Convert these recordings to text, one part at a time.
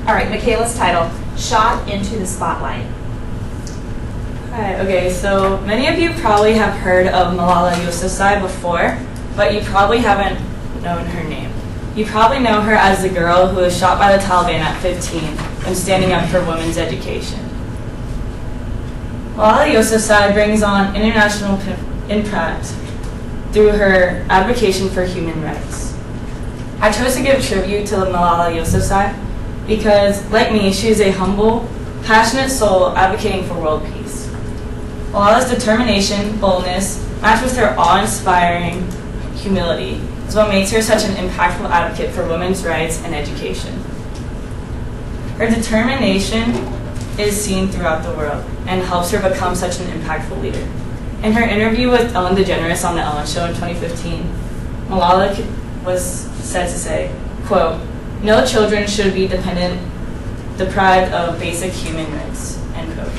All right, Mikayla's title, Shot into the Spotlight. Hi, okay, so many of you probably have heard of Malala Yousafzai before, but you probably haven't known her name. You probably know her as the girl who was shot by the Taliban at 15 when standing up for women's education. Malala Yousafzai brings on international impact through her advocacy for human rights. I chose to give tribute to Malala Yousafzai because, like me, she is a humble, passionate soul advocating for world peace. Malala's determination, boldness, matched with her awe-inspiring humility is what makes her such an impactful advocate for women's rights and education. Her determination is seen throughout the world and helps her become such an impactful leader. In her interview with Ellen DeGeneres on The Ellen Show in 2015, Malala was said to say, quote, "No children should be deprived of basic human rights," end quote.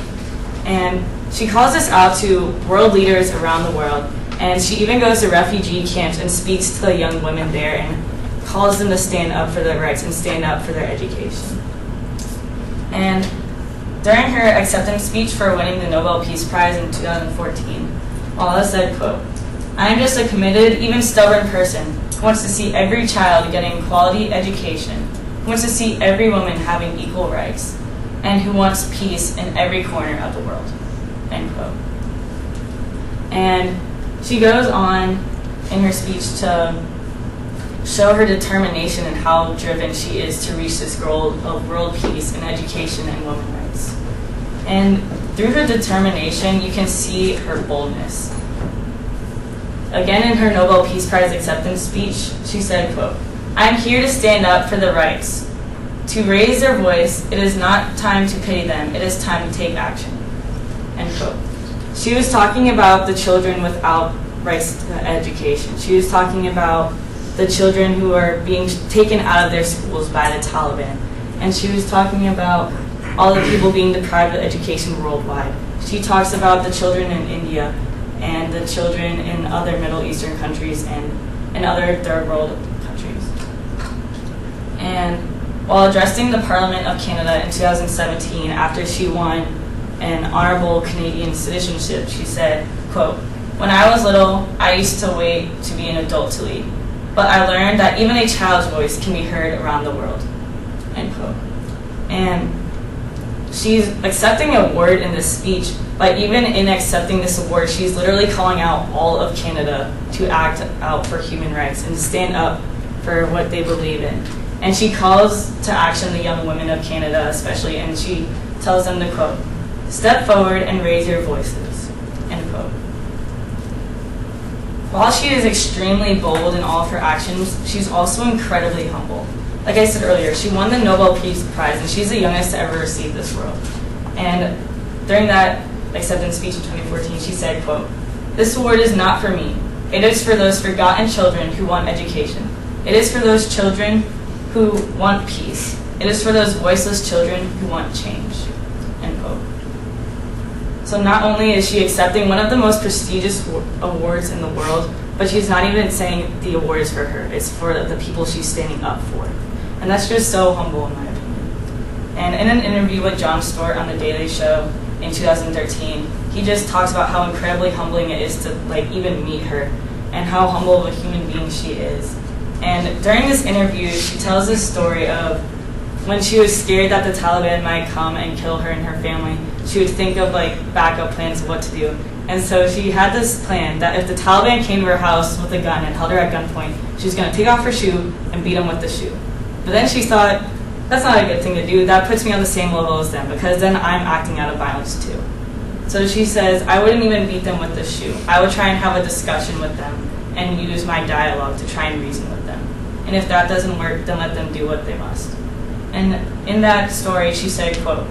And she calls this out to world leaders around the world, and she even goes to refugee camps and speaks to the young women there and calls them to stand up for their rights and stand up for their education. And during her acceptance speech for winning the Nobel Peace Prize in 2014, Malala said, quote, "I am just a committed, even stubborn person who wants to see every child getting quality education, who wants to see every woman having equal rights, and who wants peace in every corner of the world," end quote. And she goes on in her speech to show her determination and how driven she is to reach this goal of world peace and education and women's rights. And through her determination, you can see her boldness. Again, in her Nobel Peace Prize acceptance speech, she said, quote, "I am here to stand up for the rights, to raise their voice. It is not time to pity them. It is time to take action," end quote. She was talking about the children without rights to education. She was talking about the children who are being taken out of their schools by the Taliban. And she was talking about all the people being deprived of education worldwide. She talks about the children in India and the children in other Middle Eastern countries and in other third world countries. And while addressing the Parliament of Canada in 2017 after she won an honorable Canadian citizenship, she said, quote, "When I was little, I used to wait to be an adult to lead. But I learned that even a child's voice can be heard around the world," end quote. And she's accepting an award in this speech, but even in accepting this award, she's literally calling out all of Canada to act out for human rights and stand up for what they believe in. And she calls to action the young women of Canada especially, and she tells them to quote, "Step forward and raise your voices," end quote. While she is extremely bold in all of her actions, she's also incredibly humble. Like I said earlier, she won the Nobel Peace Prize, and she's the youngest to ever receive this award. And during that acceptance speech in 2014, she said, quote, "This award is not for me. It is for those forgotten children who want education. It is for those children who want peace. It is for those voiceless children who want change," end quote. So not only is she accepting one of the most prestigious awards in the world, but she's not even saying the award is for her. It's for the people she's standing up for. And that's just so humble in my opinion. And in an interview with Jon Stewart on The Daily Show in 2013, he just talks about how incredibly humbling it is to even meet her and how humble of a human being she is. And during this interview, she tells this story of when she was scared that the Taliban might come and kill her and her family. She would think of backup plans of what to do. And so she had this plan that if the Taliban came to her house with a gun and held her at gunpoint, she was going to take off her shoe and beat them with the shoe. But then she thought, that's not a good thing to do. That puts me on the same level as them because then I'm acting out of violence too. So she says, I wouldn't even beat them with the shoe. I would try and have a discussion with them and use my dialogue to try and reason with them. And if that doesn't work, then let them do what they must. And in that story, she said, quote,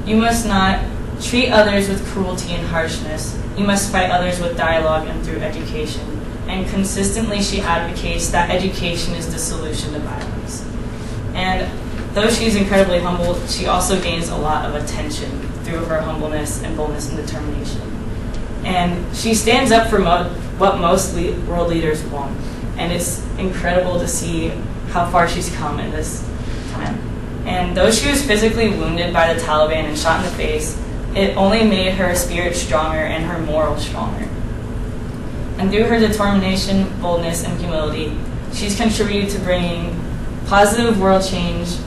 "You must not treat others with cruelty and harshness. You must fight others with dialogue and through education." And consistently she advocates that education is the solution to violence. And though she's incredibly humble, she also gains a lot of attention through her humbleness and boldness and determination. And she stands up for what most world leaders won't. And it's incredible to see how far she's come in this time. And though she was physically wounded by the Taliban and shot in the face, it only made her spirit stronger and her morals stronger. And through her determination, boldness, and humility, she's contributed to bringing positive world change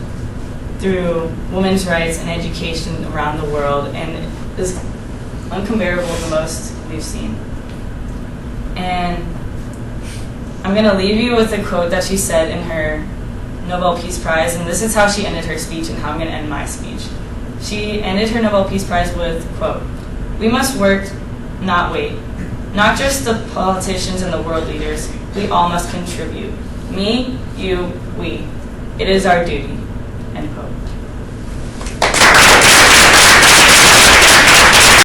through women's rights and education around the world, and is uncomparable the most we've seen. And I'm going to leave you with a quote that she said in her Nobel Peace Prize, and this is how she ended her speech and how I'm going to end my speech. She ended her Nobel Peace Prize with, quote, "We must work, not wait. Not just the politicians and the world leaders, we all must contribute. Me, you, we. It is our duty," end quote.